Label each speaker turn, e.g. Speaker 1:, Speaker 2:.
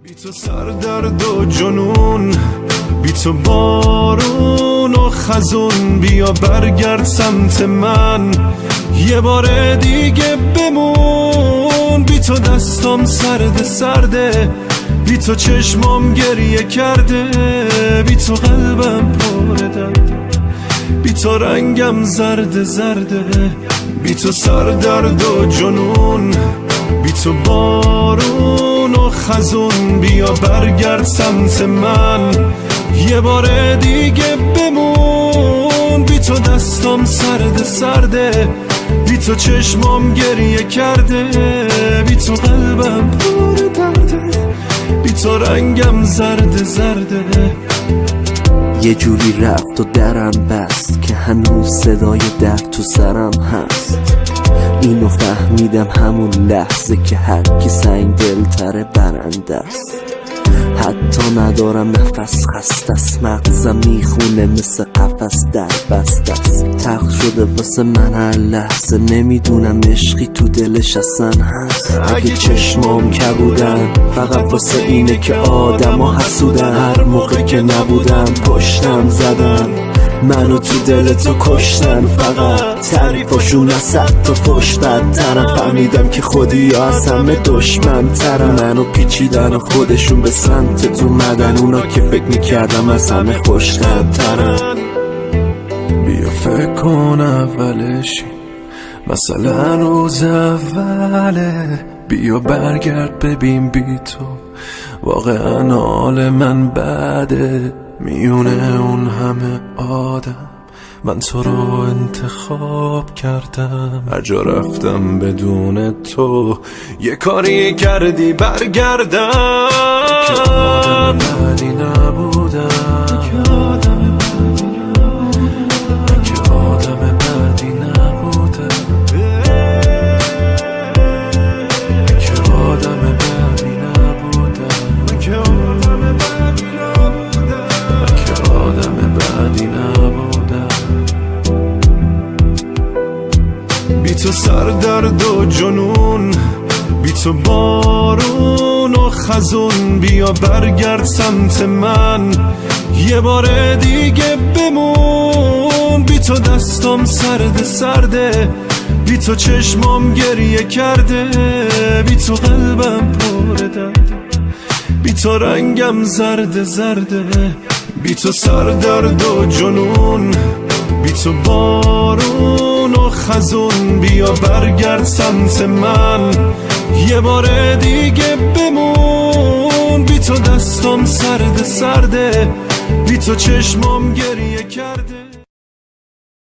Speaker 1: بی تو سردرد و جنون، بی تو بارون و خزون، بیا برگرد سمت من یه بار دیگه بمون. بی تو دستام سرده سرده، بی تو چشمام گریه کرده، بی تو قلبم پر درده، بی تو رنگم زرد زرده. بی تو سردرد و جنون، بی تو بارون و خزون، بیا برگرد سمت من یه بار دیگه بمون. بی تو دستام سرده سرده، بی تو چشمام گریه کرده، بی تو قلبم پر درده، بی تو رنگم زرد زرده.
Speaker 2: یه جوری رفت و درم بست که هنوز صدای درد تو سرم هست. اینو فهمیدم همون لحظه که هر کی سنگ دلتره برنده است. حتی ندارم نفس، خسته است، مغزم میخونه مثل قفس در بسته است. تلخ شده واسه من هر لحظه، نمیدونم عشقی تو دلش اصلا هست. اگه چشمام کبودن فقط واسه اینه که آدم ها حسودن. هر موقع که نبودم پشتم زدن، منو تو دل تو کشتن. فقط تعریفاشون از صد تا پشت بدترم. فهمیدم که خودی ها از همه دشمن ترم. منو پیچیدن و خودشون به سمت تو مدن، اونا که فکر میکردم از همه خوشترم.
Speaker 1: بیا فکر کن اولشی، مثلا روز اوله. بیا برگرد ببین بی تو واقعا حال من بده. میونه اون همه آدم من تو رو انتخاب کردم. هر جا رفتم بدون تو یه کاری کردی برگردم. که آدم بدی نبودم، که آدم بدی نبودم، که آدم بدی نبودم، که آدم بدی نبودم. بی تو سردرد و جنون، بی تو بارون و خزون، بیا برگرد سمت من یه بار دیگه بمون. بی تو دستام سرده سرده، بی تو چشمام گریه کرده، بی تو قلبم پر درده، بی تو رنگم زرد زرده. بی تو سردرد و جنون، بی تو بارون و خزون، بیا برگرد سمت من یه بار دیگه بمون. بی تو دستام سرده سرده، بی تو چشمام گریه